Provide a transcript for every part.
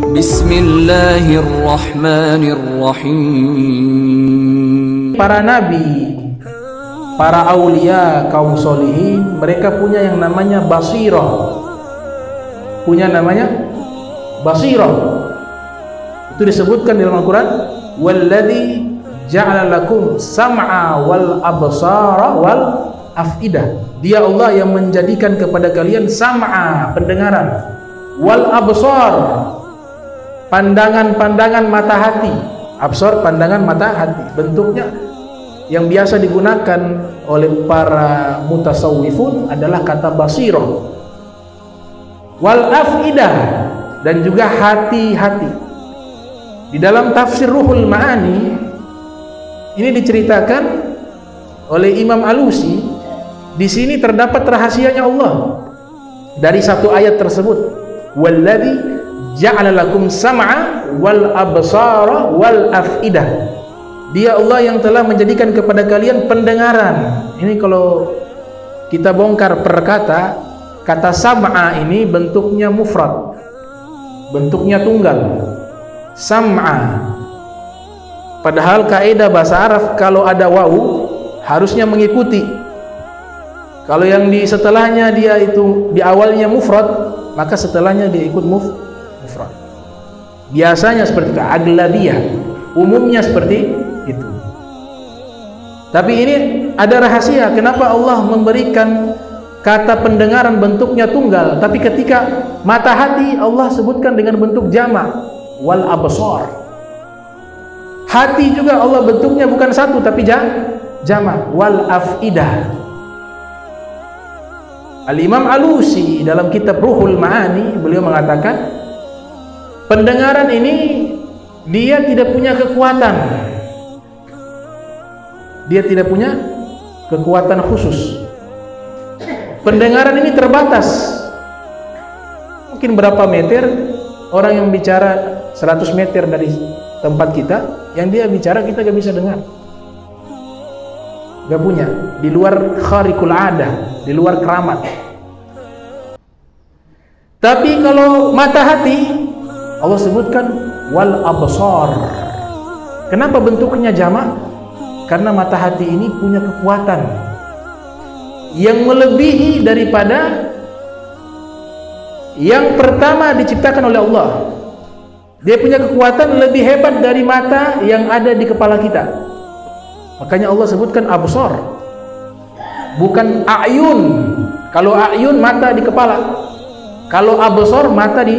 Bismillahirrahmanirrahim. Para nabi, para aulia, kaum solihin, mereka punya yang namanya basirah. Punya namanya basirah. Itu disebutkan di dalam Al-Quran, walladzi ja'ala lakum sam'a wal absara wal afidah. Dia Allah yang menjadikan kepada kalian sam'a, pendengaran, wal absar, pandangan-pandangan mata hati. Absar, pandangan mata hati. Bentuknya yang biasa digunakan oleh para mutasawwifun adalah kata basirah. Wal afidah, dan juga hati-hati. Di dalam tafsir Ruhul Ma'ani ini diceritakan oleh Imam Alusi. Di sini terdapat rahasianya Allah dari satu ayat tersebut. Walladzi ja'ala lakum sam'a wal absara wal afidah. Dia Allah yang telah menjadikan kepada kalian pendengaran. Ini kalau kita bongkar per kata sam'a ini bentuknya mufrad, bentuknya tunggal, sam'a. Padahal kaidah bahasa Arab kalau ada wawu harusnya mengikuti. Kalau yang di setelahnya dia itu di awalnya mufrad, maka setelahnya dia ikut mufrad. Biasanya seperti itu, aglabiyah, umumnya seperti itu. Tapi ini ada rahasia kenapa Allah memberikan kata pendengaran bentuknya tunggal, tapi ketika mata hati Allah sebutkan dengan bentuk jamak, wal absar. Hati juga Allah bentuknya bukan satu tapi jamak, wal afidah. Al-Imam Alusi dalam kitab Ruhul Ma'ani beliau mengatakan pendengaran ini dia tidak punya kekuatan. Dia tidak punya kekuatan khusus. Pendengaran ini terbatas. Mungkin berapa meter orang yang bicara 100 meter dari tempat kita, yang dia bicara kita gak bisa dengar. Gak punya, di luar kharikul adah, di luar keramat. Tapi kalau mata hati Allah sebutkan wal absar. Kenapa bentuknya jamak? Karena mata hati ini punya kekuatan yang melebihi daripada yang pertama diciptakan oleh Allah. Dia punya kekuatan lebih hebat dari mata yang ada di kepala kita. Makanya Allah sebutkan absar, bukan a'yun. Kalau a'yun mata di kepala, kalau absar mata di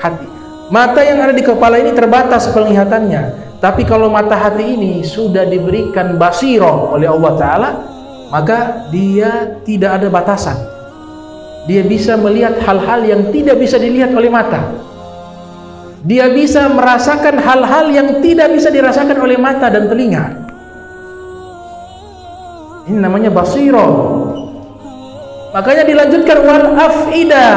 hati. Mata yang ada di kepala ini terbatas penglihatannya, tapi kalau mata hati ini sudah diberikan basirah oleh Allah Ta'ala, maka dia tidak ada batasan. Dia bisa melihat hal-hal yang tidak bisa dilihat oleh mata. Dia bisa merasakan hal-hal yang tidak bisa dirasakan oleh mata dan telinga. Ini namanya basirah. Makanya dilanjutkan wal afidah.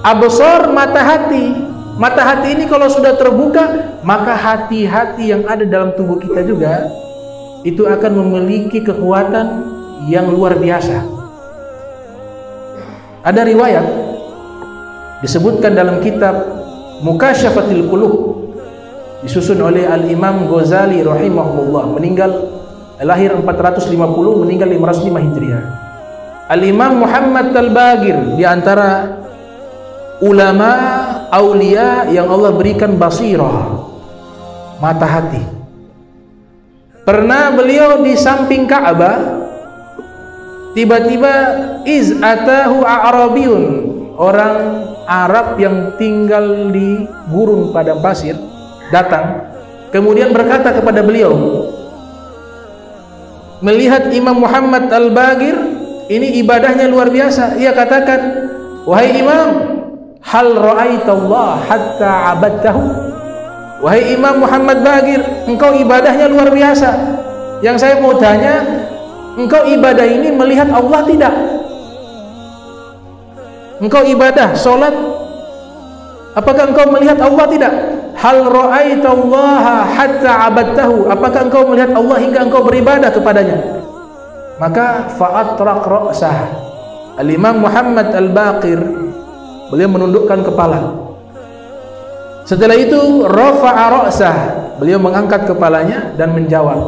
Absar, mata hati. Mata hati ini kalau sudah terbuka, maka hati-hati yang ada dalam tubuh kita juga itu akan memiliki kekuatan yang luar biasa. Ada riwayat disebutkan dalam kitab Mukasyafatil Qulub, disusun oleh Al-Imam Ghazali rahimahullah, meninggal lahir 450, meninggal 505 Hijriah. Al-Imam Muhammad Al-Baqir di antara ulama aulia yang Allah berikan basirah, mata hati. Pernah beliau di samping Ka'bah, tiba-tiba iz atahu a'rabiyun, orang Arab yang tinggal di gurun padang pasir datang, kemudian berkata kepada beliau, melihat Imam Muhammad Al-Baqir ini ibadahnya luar biasa, ia katakan, wahai Imam, hal ra'aitallah hatta abadtahu? Wahai Imam Muhammad Baqir, engkau ibadahnya luar biasa. Yang saya mau tanya, engkau ibadah ini melihat Allah tidak? Engkau ibadah, sholat, apakah engkau melihat Allah tidak? Hal ra'aitallaha hatta abadtahu? Apakah engkau melihat Allah hingga engkau beribadah kepadanya? Maka fa'atraq ra'sah. Al-Imam Muhammad Al-Baqir, beliau menundukkan kepala. Setelah itu rafa'a ra'sah, beliau mengangkat kepalanya dan menjawab.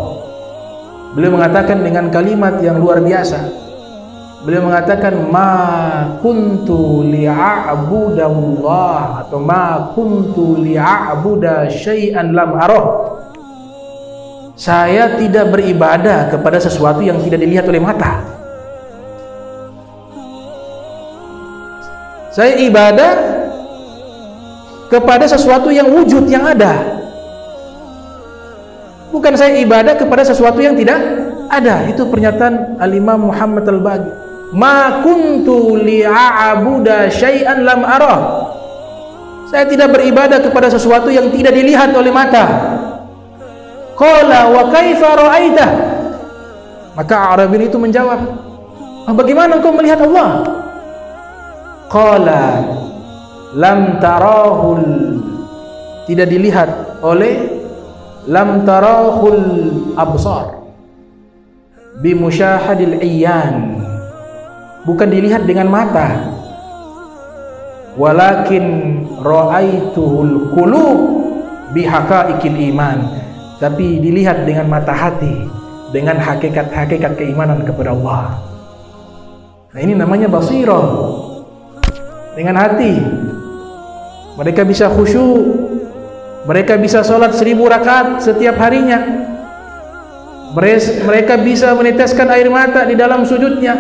Beliau mengatakan dengan kalimat yang luar biasa. Beliau mengatakan ma kuntu li'a'budallah atau ma kuntu li'a'buda syai'an lam arah. Saya tidak beribadah kepada sesuatu yang tidak dilihat oleh mata. Saya ibadah kepada sesuatu yang wujud, yang ada. Bukan saya ibadah kepada sesuatu yang tidak ada. Itu pernyataan Al-Imam Muhammad Al-Baqi. Ma kuntu li'a'buda syai'an lam arah. Saya tidak beribadah kepada sesuatu yang tidak dilihat oleh mata. Qala wa kaifa ra'aitah? Maka Arabi itu menjawab, bagaimana engkau melihat Allah? Qala lam tarahul, tidak dilihat oleh lam tarahul absar bimusyahadil iyyan, bukan dilihat dengan mata, walakin ra'aituhul qulub bihaqaiqil iman, tapi dilihat dengan mata hati, dengan hakikat-hakikat keimanan kepada Allah. Nah, ini namanya basirah. Dengan hati mereka bisa khusyuk, mereka bisa sholat 1000 rakaat setiap harinya, mereka bisa meneteskan air mata di dalam sujudnya,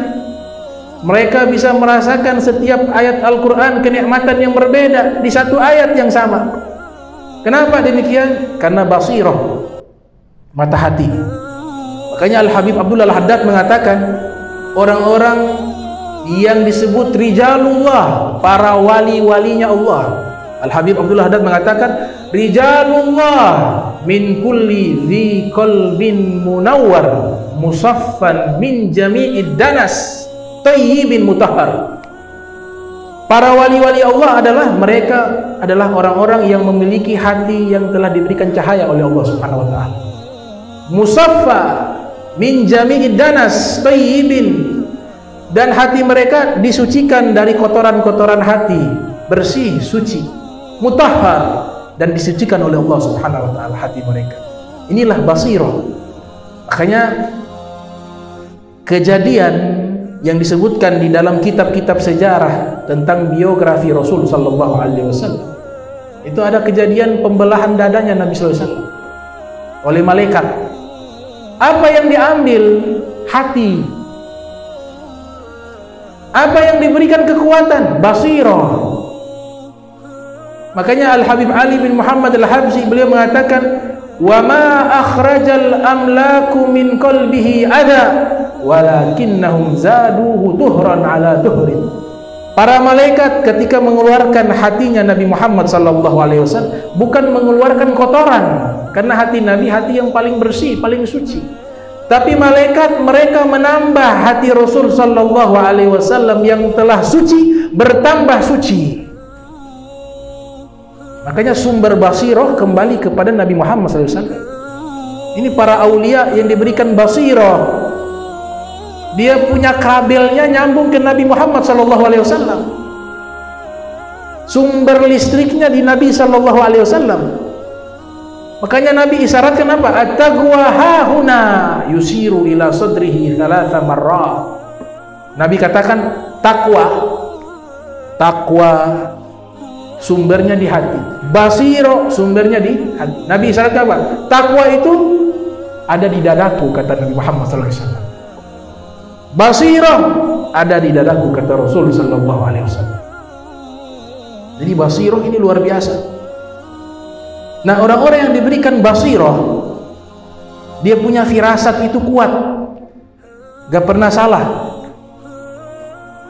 mereka bisa merasakan setiap ayat Al-Quran kenikmatan yang berbeda di satu ayat yang sama. Kenapa demikian? Karena basirah, mata hati. Makanya Al-Habib Abdullah Al-Haddad mengatakan orang-orang yang disebut rijalullah, para wali-walinya Allah. Al-Habib Abdullah Haddad mengatakan rijalullah min kulli dhi qalbin munawwar musaffan min jami'id danas tayyibin mutahhar. Para wali-wali Allah mereka adalah orang-orang yang memiliki hati yang telah diberikan cahaya oleh Allah Subhanahu wa taala. Musaffa min jami'id danas tayyibin, dan hati mereka disucikan dari kotoran-kotoran hati, bersih, suci, mutahhar, dan disucikan oleh Allah Subhanahu wa taala hati mereka. Inilah basirah. Makanya kejadian yang disebutkan di dalam kitab-kitab sejarah tentang biografi Rasul sallallahu alaihi wasallam, itu ada kejadian pembelahan dadanya Nabi sallallahu alaihi wasallam oleh malaikat. Apa yang diambil? Hati. Apa yang diberikan kekuatan? Basirah. Makanya Al-Habib Ali bin Muhammad Al-Habsyi beliau mengatakan, wa ma akhrajal amlaku min qalbihi adha walakinnahum zaduhu tuhran ala tuhrin. Para malaikat ketika mengeluarkan hatinya Nabi Muhammad sallallahu alaihi wasallam bukan mengeluarkan kotoran, karena hati Nabi hati yang paling bersih, paling suci. Tapi malaikat mereka menambah hati Rasul sallallahu alaihi wasallam yang telah suci bertambah suci. Makanya sumber basirah kembali kepada Nabi Muhammad sallallahu alaihi wasallam. Ini para aulia yang diberikan basirah. Dia punya kabelnya nyambung ke Nabi Muhammad sallallahu alaihi wasallam. Sumber listriknya di Nabi sallallahu alaihi wasallam. Makanya Nabi isyaratkan apa? At-taqwa hahuna yusiru ila sadrihi thalatha marrat. Nabi katakan takwa sumbernya di hati, basiro sumbernya di hati. Nabi isyaratkan apa? Takwa itu ada di dadaku, kata Nabi Muhammad SAW. Basiro ada di dadaku, kata Rasul SAW. Jadi basiro ini luar biasa. Nah, orang-orang yang diberikan basirah, dia punya firasat itu kuat, gak pernah salah.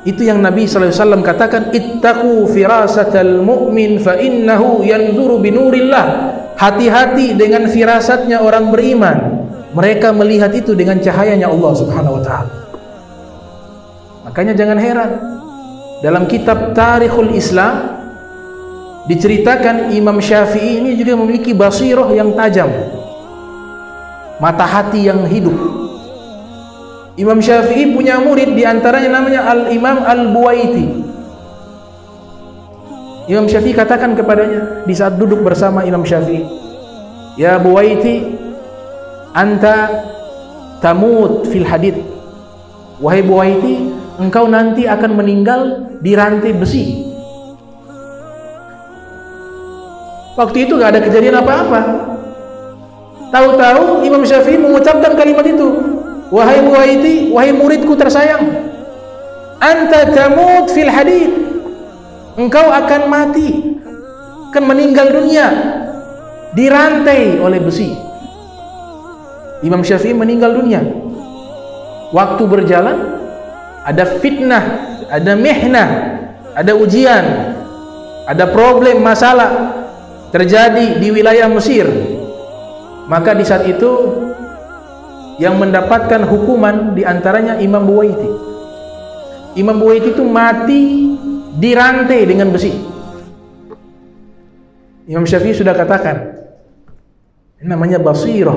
Itu yang Nabi SAW katakan, ittaqu firasatal mu'min fa innahu yanzuru binurillah. Hati-hati dengan firasatnya orang beriman, mereka melihat itu dengan cahayanya Allah Subhanahu wa taala. Makanya jangan heran, dalam kitab Tarikhul Islam diceritakan Imam Syafi'i ini juga memiliki basirah yang tajam, mata hati yang hidup. Imam Syafi'i punya murid, diantaranya namanya Al-Imam Al-Buwaiti. Imam Syafi'i katakan kepadanya di saat duduk bersama Imam Syafi'i, "Ya Buwaiti, anta tamut fil hadid." Wahai Buwaiti, engkau nanti akan meninggal di rantai besi. Waktu itu gak ada kejadian apa-apa. Tahu-tahu Imam Syafi'i mengucapkan kalimat itu, "Wahai Buwaiti, wahai muridku tersayang, anta tamut fil hadid." Engkau akan mati, akan meninggal dunia dirantai oleh besi. Imam Syafi'i meninggal dunia. Waktu berjalan, ada fitnah, ada mihnah, ada ujian, ada problem, masalah terjadi di wilayah Mesir. Maka di saat itu yang mendapatkan hukuman diantaranya Imam Buwaiti. Imam Buwaiti itu mati dirantai dengan besi. Imam Syafi'i sudah katakan, ini namanya basirah.